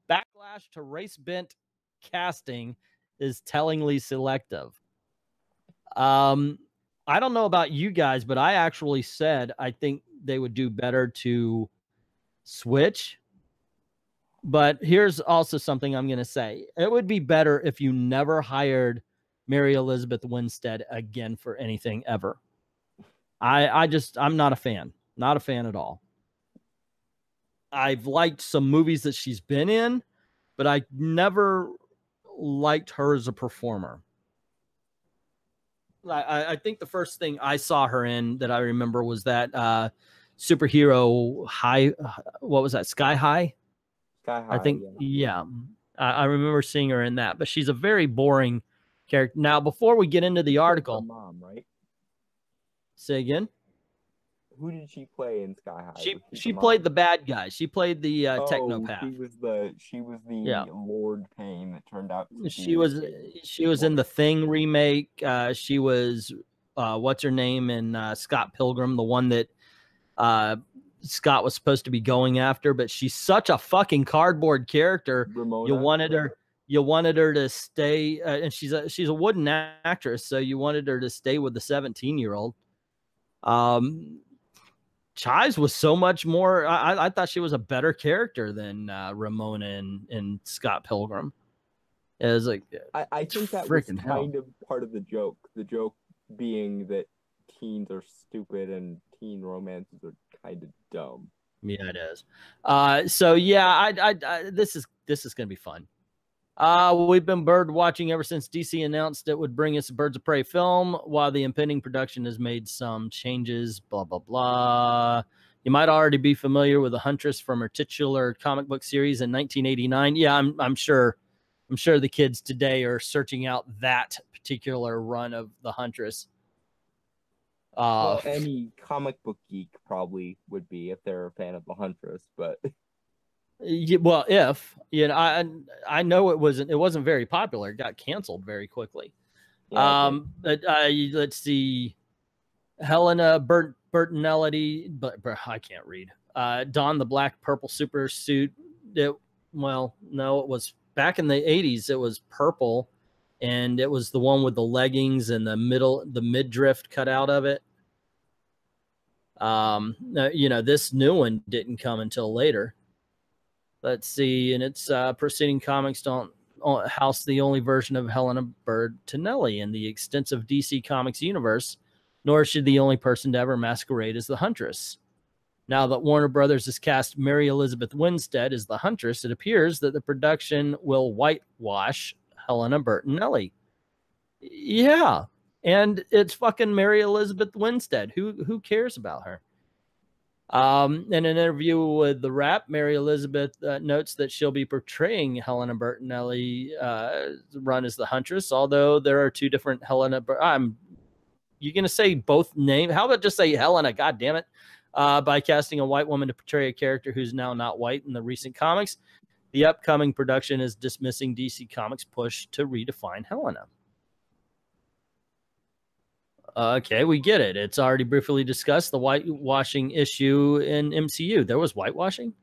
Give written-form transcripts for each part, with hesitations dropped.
backlash to race-bent casting is tellingly selective. I don't know about you guys, but I actually said I think they would do better to switch. But here's also something I'm going to say. It would be better if you never hired Mary Elizabeth Winstead again for anything ever. I'm not a fan. Not a fan at all. I've liked some movies that she's been in, but I never liked her as a performer. I think the first thing I saw her in that I remember was that superhero high. What was that? Sky High? Sky High. I think, yeah. I remember seeing her in that, but she's a very boring character. Now, before we get into the article. Mom, right? Say again? Who did she play in Sky High? She played the bad guy. She played the technopath. She was the Lord Payne that turned out to she was in the Thing remake. She was what's her name in Scott Pilgrim, the one that Scott was supposed to be going after, but she's such a fucking cardboard character. Ramona. You wanted her to stay, and she's a wooden actress, so you wanted her to stay with the 17-year-old. Chives was so much more. I thought she was a better character than Ramona in Scott Pilgrim. It was like, I think that was kind of part of the joke. The joke being that teens are stupid and teen romances are kind of dumb. Yeah, it is. So yeah, this is gonna be fun. We've been bird watching ever since DC announced it would bring us a Birds of Prey film. While the impending production has made some changes, blah, blah, blah. You might already be familiar with the Huntress from her titular comic book series in 1989. Yeah, I'm sure the kids today are searching out that particular run of the Huntress. Well, any comic book geek probably would be if they're a fan of the Huntress, but... Well, I know it wasn't very popular. It got canceled very quickly. Yeah, but let's see, Helena Bertinelli, but I can't read. Donned the black purple super suit. No, it was back in the 80s. It was purple, and it was the one with the leggings and the midriff cut out of it. This new one didn't come until later. Let's see, and its preceding comics don't house the only version of Helena Bertinelli in the extensive DC Comics universe, nor is she the only person to ever masquerade as the Huntress. Now that Warner Brothers has cast Mary Elizabeth Winstead as the Huntress, it appears that the production will whitewash Helena Bertinelli. Yeah, and it's fucking Mary Elizabeth Winstead. Who cares about her? In an interview with The Wrap, Mary Elizabeth notes that she'll be portraying Helena Bertinelli run as the Huntress, although there are two different Helena. You're going to say both names? How about just say Helena? God damn it. By casting a white woman to portray a character who's now not white in the recent comics, the upcoming production is dismissing DC Comics' push to redefine Helena. Okay, we get it. It's already briefly discussed the whitewashing issue in MCU. There was whitewashing?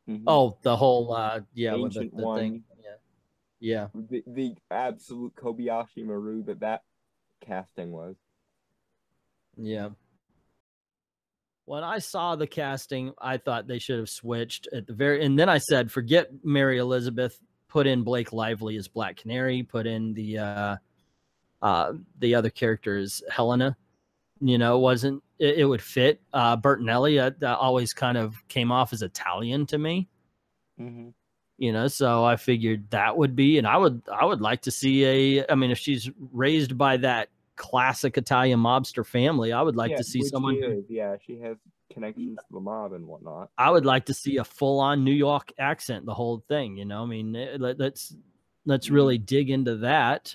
Mm-hmm. Oh, the whole, with the thing. Yeah. The absolute Kobayashi Maru that casting was. Yeah. When I saw the casting, I thought they should have switched at the and then I said, forget Mary Elizabeth, put in Blake Lively as Black Canary, put in the other character is Helena. It would fit. Bertinelli always kind of came off as Italian to me. Mm-hmm. So I figured that would be, and I would like to see if she's raised by that classic Italian mobster family, I would like to see someone. She has connections to the mob and whatnot. I would like to see a full-on New York accent, the whole thing. Let's really dig into that.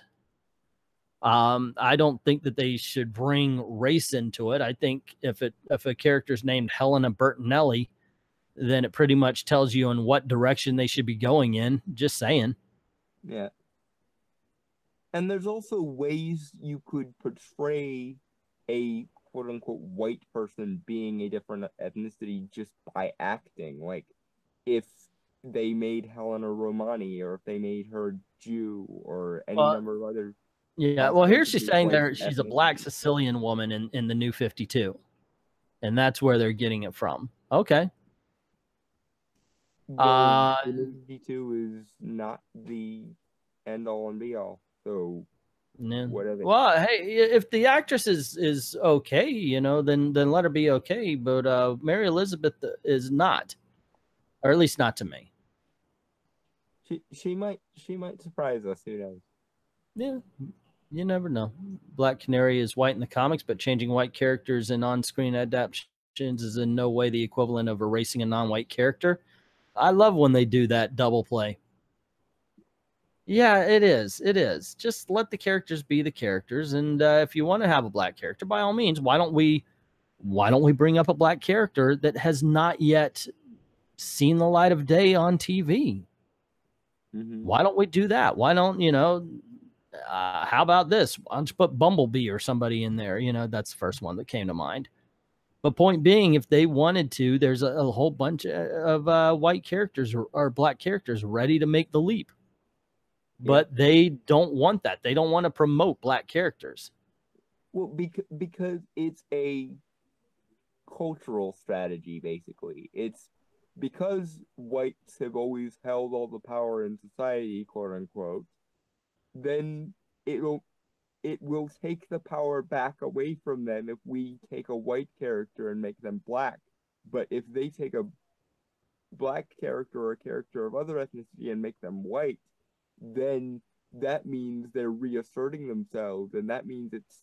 I don't think that they should bring race into it. I think if a character's named Helena Bertinelli, then it pretty much tells you in what direction they should be going in. Just saying. Yeah. And there's also ways you could portray a quote-unquote white person being a different ethnicity just by acting. Like, if they made Helena Romani, or if they made her Jew, or any Well, number of other. yeah. Well, here she's saying there she's a black Sicilian woman in the New 52, and that's where they're getting it from. Okay. The New 52 is not the end all and be all. So whatever. Well, hey, if the actress is okay, you know, then let her be okay. But Mary Elizabeth is not, or at least not to me. She might surprise us. Who knows? Yeah, you never know. Black Canary is white in the comics, but changing white characters in on-screen adaptations is in no way the equivalent of erasing a non-white character. I love when they do that double play. Yeah, it is. It is. Just let the characters be the characters, and if you want to have a black character, by all means, why don't we bring up a black character that has not yet seen the light of day on TV? Why don't we do that? Why don't, you know, how about this? Why don't you put Bumblebee or somebody in there? You know, that's the first one that came to mind. But point being, if they wanted to, there's a whole bunch of white characters or black characters ready to make the leap. But they don't want that. They don't want to promote black characters. Well, because it's a cultural strategy, basically. It's because whites have always held all the power in society, quote unquote, then it will take the power back away from them if we take a white character and make them black. But if they take a black character or a character of other ethnicity and make them white, then that means they're reasserting themselves, and that means it's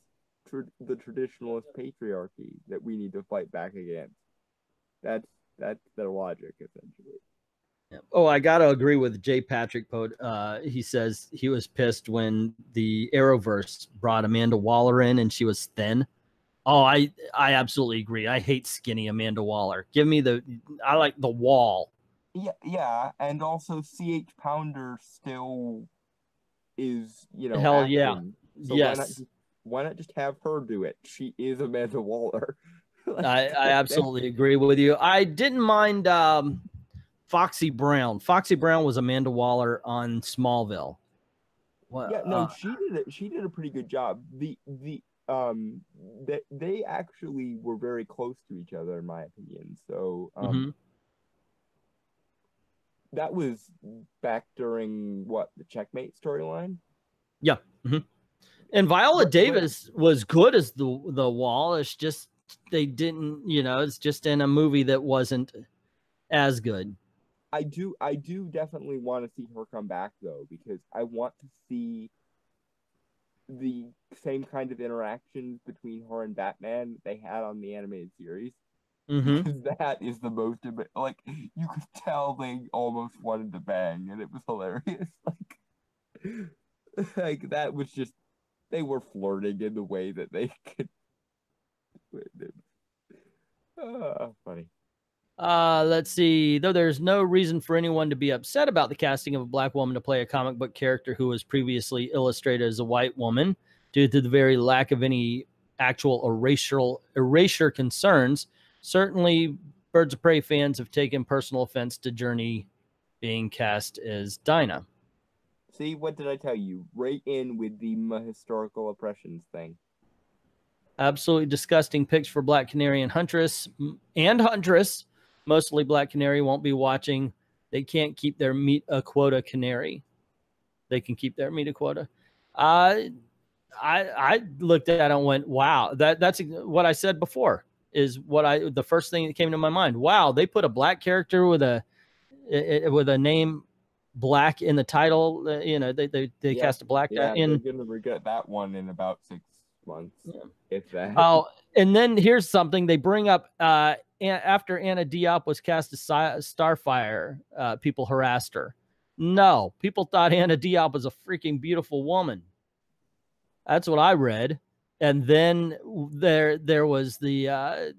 the traditionalist patriarchy that we need to fight back against. That's their logic, essentially. Oh, I gotta agree with J. Patrick Poe. He says he was pissed when the Arrowverse brought Amanda Waller in and she was thin. Oh, I absolutely agree. I hate skinny Amanda Waller. Give me I like the wall. Yeah, and also CH Pounder still is, you know, hell acting. Yeah. So yes. Why not just have her do it? She is Amanda Waller. I absolutely agree with you. I didn't mind Foxy Brown. Foxy Brown was Amanda Waller on Smallville. Well, yeah, no, she did a pretty good job. They actually were very close to each other, in my opinion. So that was back during the Checkmate storyline. Yeah. And Viola Davis was good as the wall. It's just they didn't, you know, it's just in a movie that wasn't as good. I do definitely want to see her come back, though, because I want to see the same kind of interactions between her and Batman that they had on the animated series. Because that is the most, like, you could tell they almost wanted to bang, and it was hilarious. Like that was just, they were flirting in the way that they could. Funny. Let's see. Though there's no reason for anyone to be upset about the casting of a black woman to play a comic book character who was previously illustrated as a white woman, due to the very lack of any actual erasure concerns, certainly Birds of Prey fans have taken personal offense to Journey being cast as Dinah. See, what did I tell you? Right in with the historical oppressions thing. Absolutely disgusting pics for Black Canary and Huntress. Mostly Black Canary won't be watching. They can't keep their meat a quota Canary. They can keep their meat a quota. I looked at it and went, wow, that's what I said before, is the first thing that came to my mind. Wow, they put a black character with a name Black in the title. You know, they cast a black guy in. They're gonna regret that one in about 6 months, if that. Oh, and then here's something they bring up. After Anna Diop was cast as Starfire, people harassed her. No, people thought Anna Diop was a freaking beautiful woman. That's what I read. And then there was the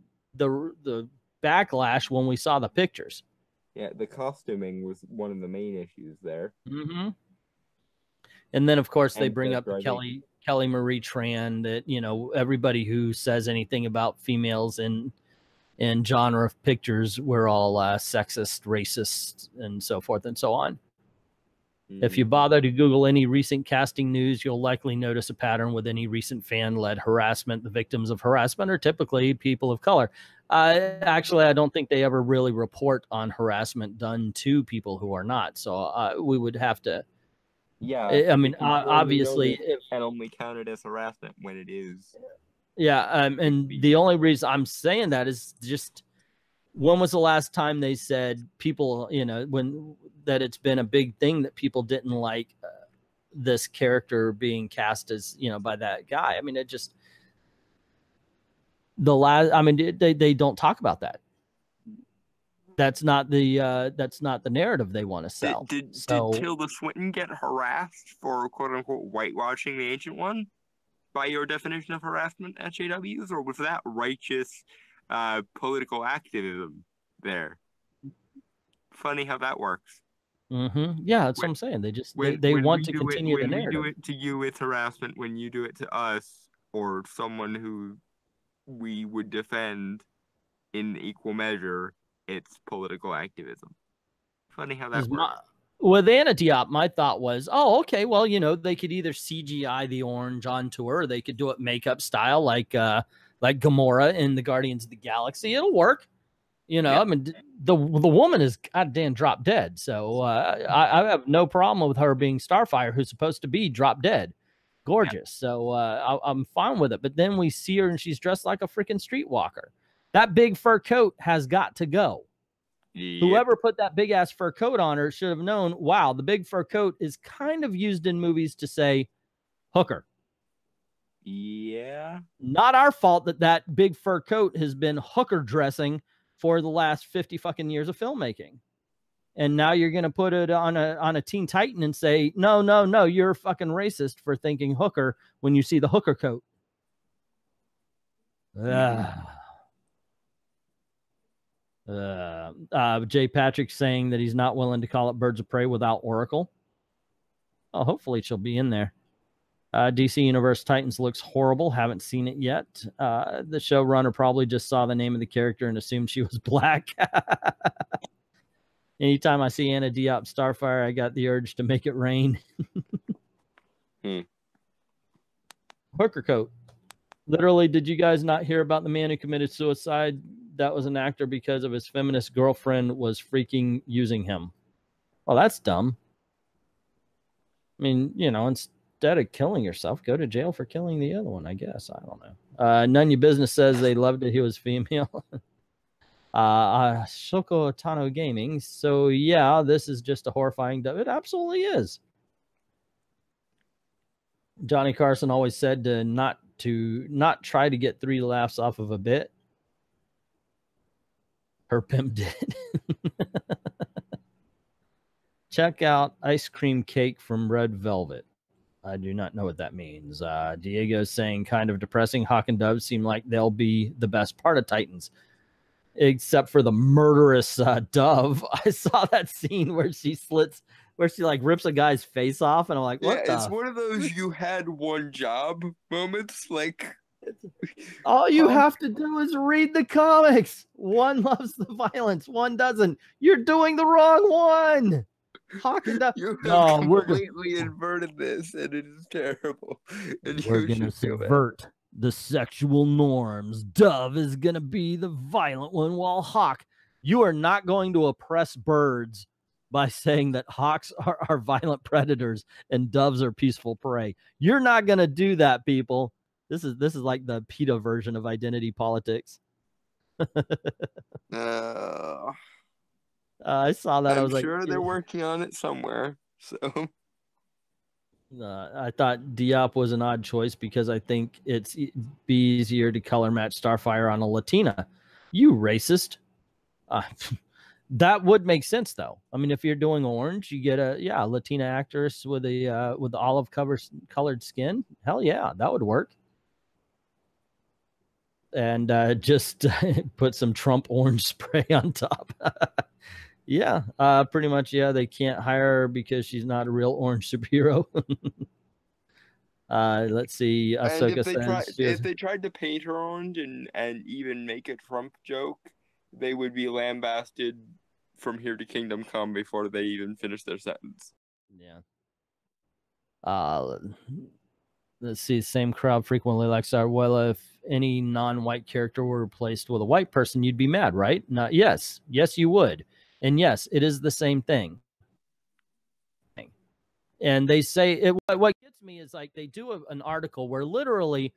backlash when we saw the pictures. Yeah, the costuming was one of the main issues there. And then, of course, they bring up Kelly Marie Tran, that, you know, everybody who says anything about females in and genre of pictures were all sexist, racist, and so forth and so on. If you bother to Google any recent casting news, you'll likely notice a pattern with any recent fan-led harassment. The victims of harassment are typically people of color. Actually, I don't think they ever really report on harassment done to people who are not. So we would have to. Yeah, I mean, obviously, and only counted as harassment when it is. Yeah, and the only reason I'm saying that is just, when was the last time they said people, you know, that it's been a big thing that people didn't like this character being cast as, you know, by that guy? I mean, it just, I mean, they don't talk about that. That's not the narrative they want to sell. Did Tilda Swinton get harassed for quote unquote whitewashing the Ancient One by your definition of harassment at JWs, or was that righteous political activism there? Funny how that works. Yeah, that's what I'm saying. They just they want to continue the narrative. When we do it to you, it's harassment. When you do it to us or someone who we would defend in equal measure, it's political activism. Funny how that works. With Anna Diop, my thought was, oh, okay, well, you know, they could either CGI the orange onto her, or they could do it makeup style, like Gamora in the Guardians of the Galaxy. It'll work. You know, yeah. I mean, the woman is goddamn drop dead. So I have no problem with her being Starfire, who's supposed to be drop dead. Gorgeous. Yeah. So I'm fine with it. But then we see her and she's dressed like a freaking streetwalker. That big fur coat has got to go. Yep. Whoever put that big ass fur coat on her should have known, wow, the big fur coat is kind of used in movies to say hooker. Yeah. Not our fault that big fur coat has been hooker dressing for the last 50 fucking years of filmmaking. And now you're going to put it on a Teen Titan and say, no, you're fucking racist for thinking hooker when you see the hooker coat. Jay Patrick saying that he's not willing to call it Birds of Prey without Oracle. Oh, hopefully she'll be in there. DC Universe Titans looks horrible. Haven't seen it yet. The showrunner probably just saw the name of the character and assumed she was black. Anytime I see Anna Diop Starfire, I got the urge to make it rain. Hooker coat. Literally, did you guys not hear about the man who committed suicide? That was an actor because of his feminist girlfriend was freaking using him. Well, that's dumb. I mean, you know, instead of killing yourself, go to jail for killing the other one, I guess. I don't know. None Your Business says they loved it. He was female. Shoko Tano Gaming. So, yeah, this is just a horrifying dub. It absolutely is. Johnny Carson always said to not try to get 3 laughs off of a bit. Her pimp did. Check out Ice Cream Cake from Red Velvet. I do not know what that means. Diego's saying kind of depressing. Hawk and Dove seem like they'll be the best part of Titans. Except for the murderous Dove. I saw that scene where she like rips a guy's face off, and I'm like, what? Yeah, it's one of those you had one job moments. Like, all you have to do is read the comics. One loves the violence, one doesn't. You're doing the wrong one. Hawk and Dove. You have completely inverted this, and it is terrible. And we're gonna subvert the sexual norms. Dove is gonna be the violent one, while Hawk, you are not going to oppress birds by saying that hawks are violent predators and doves are peaceful prey. You're not gonna do that, people. This is like the PETA version of identity politics. I saw that. I was sure they're working on it somewhere. So I thought Diop was an odd choice because I think it'd be easier to color match Starfire on a Latina. You racist. That would make sense though. I mean, if you're doing orange, you get a Latina actress with the olive colored skin. Hell yeah, that would work. And just put some Trump orange spray on top. Yeah, pretty much. Yeah, they can't hire her because she's not a real orange superhero. Let's see. And Ahsoka says, if they tried to paint her orange and even make a Trump joke, they would be lambasted from here to Kingdom Come before they even finish their sentence. yeah. Let's see. Same crowd frequently likes our. Well, if any non-white character were replaced with a white person, you'd be mad, right? Not yes, yes, you would, and yes, it is the same thing. And they say it. What gets me is like they do an article where literally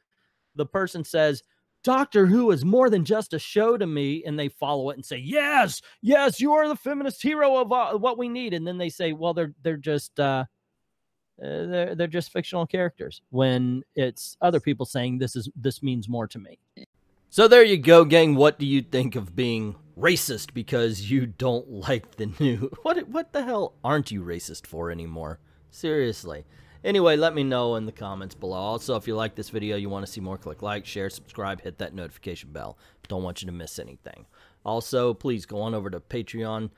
the person says, Doctor Who is more than just a show to me, and they follow it and say, yes, yes, you are the feminist hero of what we need. And then they say, well, they're just fictional characters, when it's other people saying this means more to me. So there you go, gang. What do you think of being racist because you don't like the new? What the hell aren't you racist for anymore? Seriously. Anyway, let me know in the comments below. Also, if you like this video, you want to see more, click like, share, subscribe, hit that notification bell. Don't want you to miss anything. Also, please go on over to Patreon.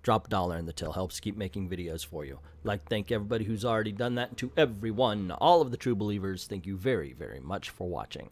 Drop $1 in the till. Helps keep making videos for you. I'd like to thank everybody who's already done that. And to everyone, all of the true believers, thank you very, very much for watching.